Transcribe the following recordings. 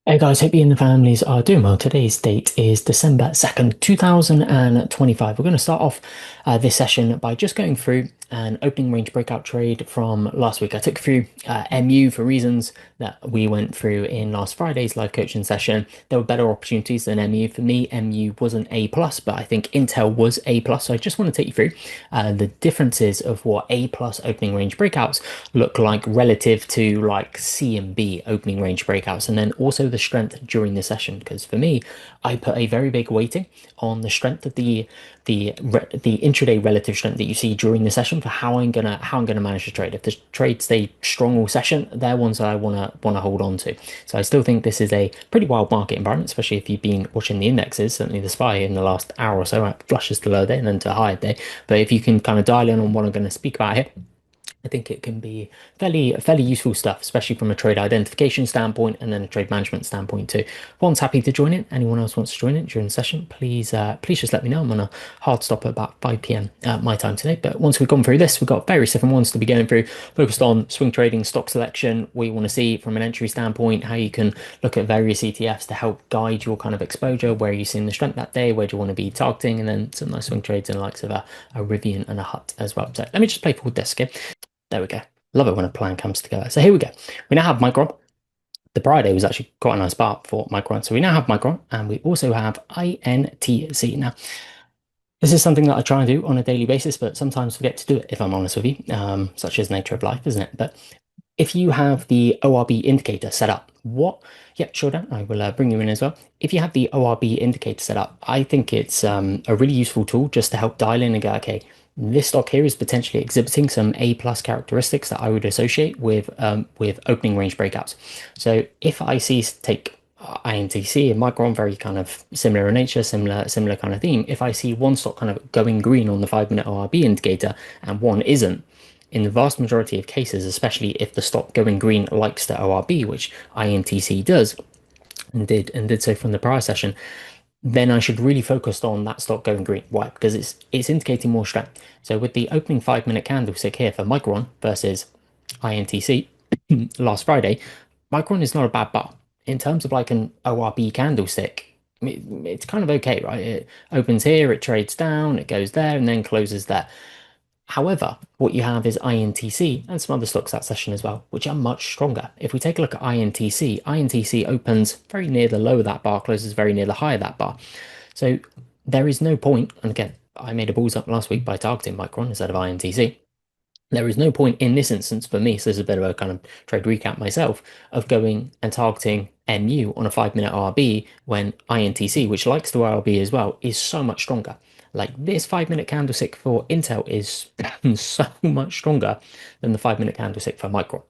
Hey guys, hope you and the families are doing well. Today's date is December 2nd, 2025. We're going to start off this session by just going through an opening range breakout trade from last week. I took through MU for reasons that we went through in last Friday's live coaching session. There were better opportunities than MU. For me, MU wasn't A plus, but I think Intel was A plus. So I just want to take you through the differences of what A plus opening range breakouts look like relative to like C and B opening range breakouts, and then also the strength during the session. Because for me, I put a very big weighting on the strength of the intraday relative strength that you see during the session for how I'm gonna manage the trade. If the trade stay strong all session, they're ones that I wanna hold on to. So I still think this is a pretty wild market environment, especially if you've been watching the indexes. Certainly the SPY in the last hour or so flushes to low day and then to high day. But if you can kind of dial in on what I'm going to speak about here, I think it can be fairly useful stuff, especially from a trade identification standpoint and then a trade management standpoint too. One's happy to join in. Anyone else wants to join in during the session, please just let me know. I'm on a hard stop at about 5 p.m. My time today. But once we've gone through this, we've got various different ones to be going through, focused on swing trading, stock selection. We want to see from an entry standpoint how you can look at various ETFs to help guide your kind of exposure, where you're seeing the strength that day, where do you want to be targeting, and then some nice swing trades in the likes of a Rivian and a Hut as well. So let me just play forward this, okay? There we go. Love it when a plan comes together. So here we go. We now have Micron. The Friday was actually quite a nice bar for Micron. So we now have Micron and we also have INTC. Now, this is something that I try and do on a daily basis, but sometimes forget to do it, if I'm honest with you. Such as the nature of life, isn't it? But if you have the ORB indicator set up, yeah, sure, Dan, I will bring you in as well. If you have the ORB indicator set up, I think it's a really useful tool just to help dial in and go, okay, this stock here is potentially exhibiting some A plus characteristics that I would associate with opening range breakouts. So if I see take INTC and Micron, very kind of similar in nature, similar kind of theme. If I see one stock kind of going green on the 5 minute ORB indicator and one isn't, in the vast majority of cases, especially if the stock going green likes the ORB, which INTC does and did so from the prior session, then I should really focus on that stock going green. Why? Because it's indicating more strength. So with the opening 5 minute candlestick here for Micron versus INTC last Friday, Micron is not a bad bar. In terms of like an ORB candlestick, it's kind of okay, right? It opens here, it trades down, it goes there, and then closes there. However, what you have is INTC and some other stocks that session as well, which are much stronger. If we take a look at INTC, INTC opens very near the low of that bar, closes very near the high of that bar. So there is no point, and again, I made a balls up last week by targeting Micron instead of INTC. There is no point in this instance for me, so this is a bit of a kind of trade recap myself, of going and targeting MU on a 5 minute RB when INTC, which likes the RB as well, is so much stronger. Like this 5 minute candlestick for Intel is so much stronger than the 5 minute candlestick for Micron.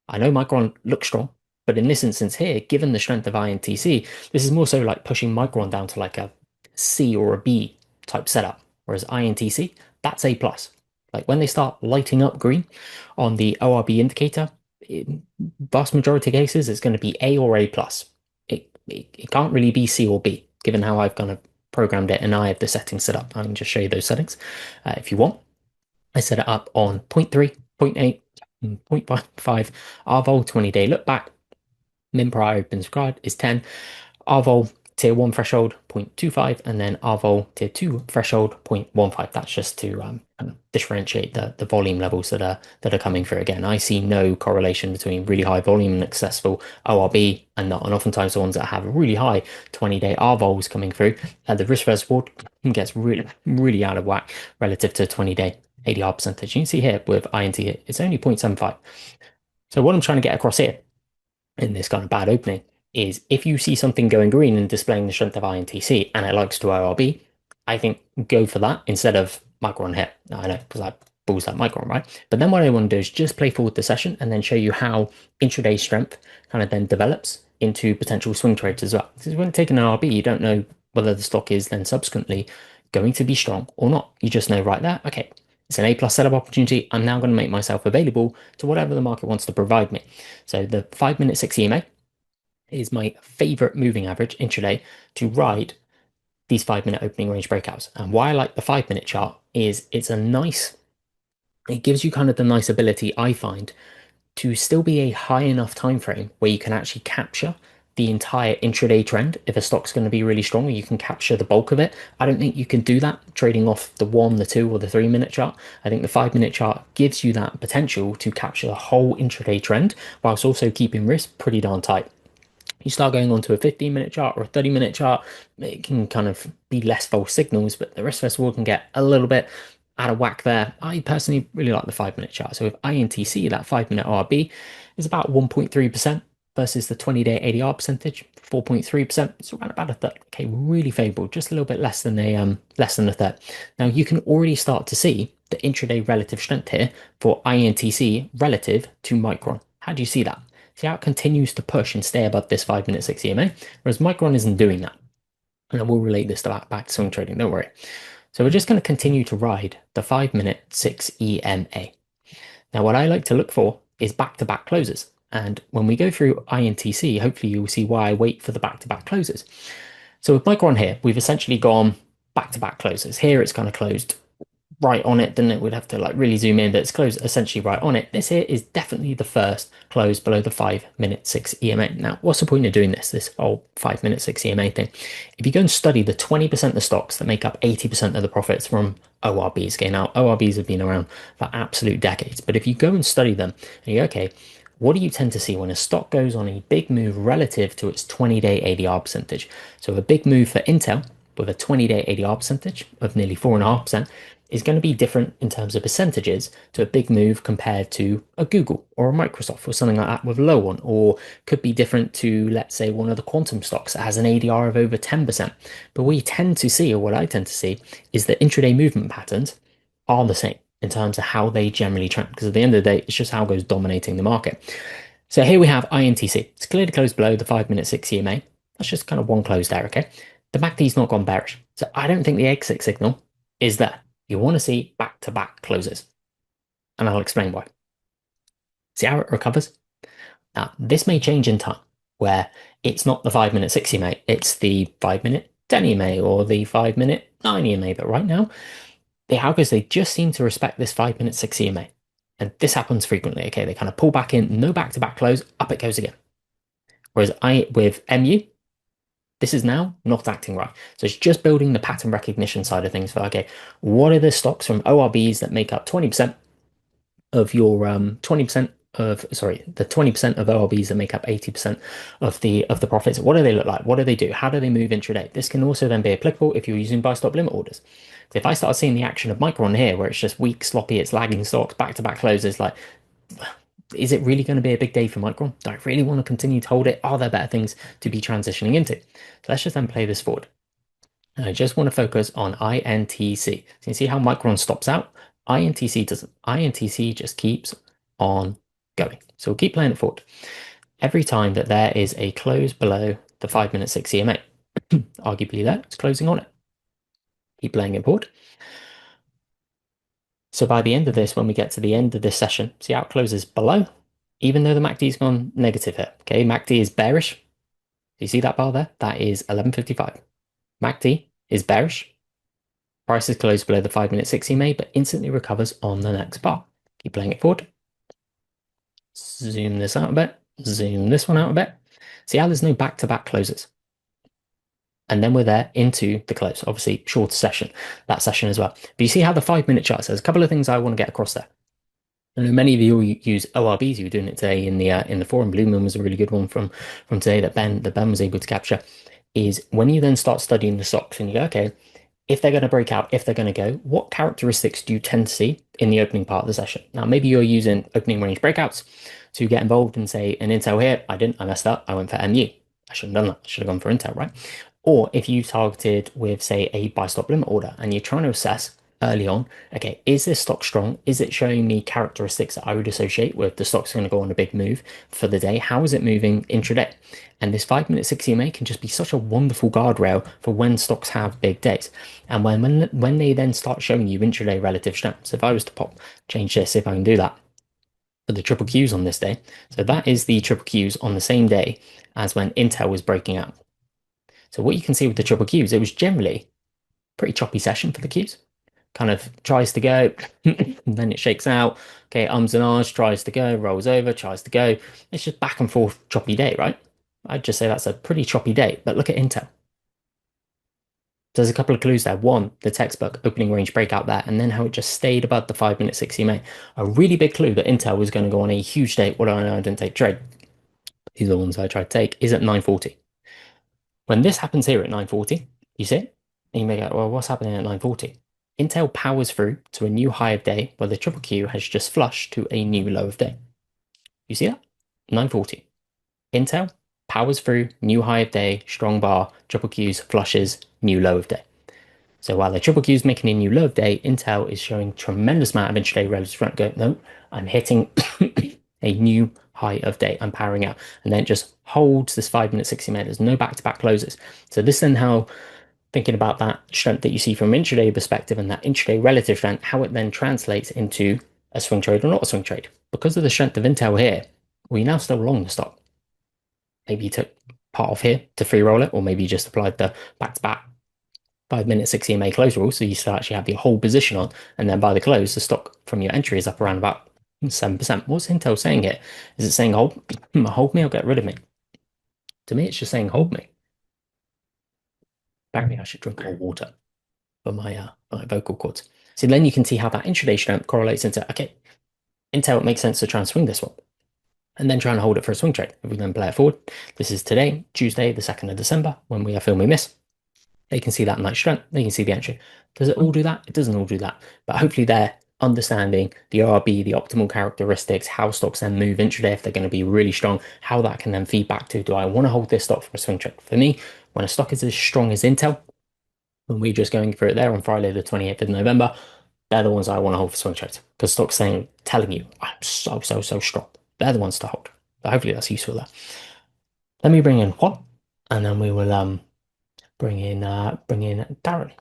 I know Micron looks strong, but in this instance here, given the strength of INTC, this is more so like pushing Micron down to like a C or a B type setup, whereas INTC, that's A plus. Like when they start lighting up green on the ORB indicator, in vast majority of cases, it's going to be A or A plus. It can't really be C or B, given how I've kind of programmed it and I have the settings set up. I can just show you those settings if you want. I set it up on 0.3, 0.8, 0.55, RVOL 20-day look back, min prior open subscribed is 10, RVOL tier 1 threshold 0.25, and then RVOL tier 2 threshold 0.15. That's just to kind of differentiate the volume levels that are coming through. Again, I see no correlation between really high volume and successful ORB and not. And oftentimes the ones that have really high 20-day RVOLs coming through, the risk versus reward gets really out of whack relative to 20-day ADR percentage. You can see here with INT, it's only 0.75. So what I'm trying to get across here in this kind of bad opening is if you see something going green and displaying the strength of INTC and it likes to ORB, I think go for that instead of Micron hit. I know because I balls that Micron, right? But then what I want to do is just play forward the session and then show you how intraday strength kind of then develops into potential swing trades as well. Because when taking an RB, you don't know whether the stock is then subsequently going to be strong or not. You just know right there, okay, it's an A plus setup opportunity. I'm now going to make myself available to whatever the market wants to provide me. So the 5 minute 6 EMA is my favorite moving average intraday to ride these 5 minute opening range breakouts. And why I like the 5 minute chart is it gives you kind of the nice ability, I find, to still be a high enough time frame where you can actually capture the entire intraday trend if a stock's going to be really strong, or you can capture the bulk of it. I don't think you can do that trading off the 1, the 2, or the 3 minute chart. I think the 5 minute chart gives you that potential to capture the whole intraday trend whilst also keeping risk pretty darn tight. You start going on to a 15 minute chart or a 30 minute chart, it can kind of be less false signals, but the risk festival can get a little bit out of whack there. I personally really like the 5 minute chart. So with INTC, that 5 minute RB is about 1.3% versus the 20-day ADR percentage, 4.3%. It's around about a third. Okay, really favorable, just a little bit less than a third. Now you can already start to see the intraday relative strength here for INTC relative to Micron. How do you see that? See how it continues to push and stay above this 5 minute 6 EMA, whereas Micron isn't doing that. And I will relate this to back to swing trading, don't worry. So we're just going to continue to ride the 5 minute 6 EMA. Now, what I like to look for is back-to-back closes. And when we go through INTC, hopefully you'll see why I wait for the back-to-back closes. So with Micron here, we've essentially gone back-to-back closes. Here it's kind of closed right on it, then it would have to like really zoom in, but it's closed essentially right on it. This here is definitely the first close below the 5 minute 6 EMA. Now, what's the point of doing this whole 5 minute 6 EMA thing? If you go and study the 20% of the stocks that make up 80% of the profits from ORBs, okay, now ORBs have been around for absolute decades, but if you go and study them and you go, okay, what do you tend to see when a stock goes on a big move relative to its 20-day ADR percentage? So a big move for Intel with a 20-day ADR percentage of nearly 4.5% is going to be different in terms of percentages to a big move compared to a Google or a Microsoft or something like that with a low one, or could be different to, let's say, one of the quantum stocks that has an ADR of over 10%. But what you tend to see, or what I tend to see, is that intraday movement patterns are the same in terms of how they generally trend, because at the end of the day, it's just how it goes dominating the market. So here we have INTC. It's clearly closed below the 5 minute 6 EMA. That's just kind of one close there, okay? The MACD's not gone bearish. So I don't think the exit signal is there. You want to see back-to-back closes. And I'll explain why. See how it recovers? Now, this may change in time, where it's not the 5 minute 6 EMA, it's the 5 minute 10 EMA or the 5 minute 9 EMA. But right now, the algos, they just seem to respect this 5 minute 6 EMA. And this happens frequently, okay? They kind of pull back in, no back-to-back close, up it goes again. Whereas with MU, this is now not acting right. So it's just building the pattern recognition side of things for, okay, what are the stocks from ORBs that make up 20% of your 20% of, sorry, the 20% of ORBs that make up 80% of the profits? What do they look like? What do they do? How do they move intraday? This can also then be applicable if you're using buy stop limit orders. So if I start seeing the action of Micron here, where it's just weak, sloppy, it's lagging stocks, back-to-back closes, like, is it really going to be a big day for Micron? Do I really want to continue to hold it? Are there better things to be transitioning into? So let's just then play this forward. And I just want to focus on INTC. So you can see how Micron stops out. INTC doesn't. INTC just keeps on going. So we'll keep playing it forward. Every time that there is a close below the 5 minute 6 EMA, arguably there, it's closing on it. Keep playing it forward. So by the end of this, when we get to the end of this session, see how it closes below, even though the MACD's gone negative here. Okay, MACD is bearish. You see that bar there? That is 11.55. MACD is bearish. Price is closed below the 5 minute 6 EMA, but instantly recovers on the next bar. Keep playing it forward. Zoom this out a bit. Zoom this one out a bit. See how there's no back-to-back closes. And then we're there into the close. Obviously, shorter session, that session as well. But you see how the 5 minute chart says. A couple of things I want to get across there. I know many of you use ORBs. You were doing it today in the forum. Blue Moon was a really good one from today that Ben was able to capture. Is when you then start studying the stocks and you go, okay, if they're going to break out, if they're going to go, what characteristics do you tend to see in the opening part of the session? Now, maybe you're using opening range breakouts to get involved and say an Intel here. I messed up. I went for MU. I shouldn't have done that. I should have gone for Intel, right? Or if you targeted with, say, a buy stop limit order and you're trying to assess early on, okay, is this stock strong? Is it showing me characteristics that I would associate with the stock's going to go on a big move for the day? How is it moving intraday? And this 5 minute 6 EMA can just be such a wonderful guardrail for when stocks have big days. And when they then start showing you intraday relative strength. So if I was to change this, if I can do that for the triple Qs on this day. So that is the triple Qs on the same day as when Intel was breaking out. So what you can see with the triple Qs, it was generally a pretty choppy session for the Qs. Kind of tries to go, and then it shakes out. Okay, ums and ahs, tries to go, rolls over, tries to go. It's just back and forth choppy day, right? I'd just say that's a pretty choppy day. But look at Intel. There's a couple of clues there. One, the textbook opening range breakout there, and then how it just stayed above the 5-minute 60 MA. A really big clue that Intel was going to go on a huge day. What do I know? I didn't take trade. These are the ones I tried to take. Is at 9:40. When this happens here at 9:40, you see it? And you may go, well, what's happening at 9:40? Intel powers through to a new high of day where the triple Q has just flushed to a new low of day. You see that? 9:40. Intel powers through, new high of day, strong bar, triple Qs, flushes, new low of day. So while the triple Q is making a new low of day, Intel is showing tremendous amount of intraday relative strength. Go, no, I'm hitting a new high of day. I'm powering out. And then it just holds this 5-minute 60 minute. There's no back-to-back closes. So this then how thinking about that strength that you see from an intraday perspective and that intraday relative strength, how it then translates into a swing trade or not a swing trade. Because of the strength of Intel here, we now still long the stock. Maybe you took part off here to free roll it, or maybe you just applied the back-to-back 5-minute 60 MA close rule, so you still actually have your whole position on, and then by the close, the stock from your entry is up around about 7%. What's Intel saying here? Is it saying hold me or get rid of me? To me, it's just saying hold me. Apparently, I should drink more water for my vocal cords. So then you can see how that intraday strength correlates into, okay, Intel, it makes sense to try and swing this one. And then try and hold it for a swing trade. If we then play it forward, this is today, Tuesday, the 2nd of December, when we are filming this. They can see that night strength, they can see the entry. Does it all do that? It doesn't all do that. But hopefully they're understanding the RB, the optimal characteristics, how stocks then move intraday, if they're going to be really strong, how that can then feed back to, do I want to hold this stock for a swing trade? For me, when a stock is as strong as Intel, when we're just going through it there on Friday, the 28th of November, they're the ones I want to hold for swing trades. Because stocks telling you, I'm so strong. They're the ones to hold. So hopefully that's useful there. Let me bring in Juan, and then we will bring in Darren.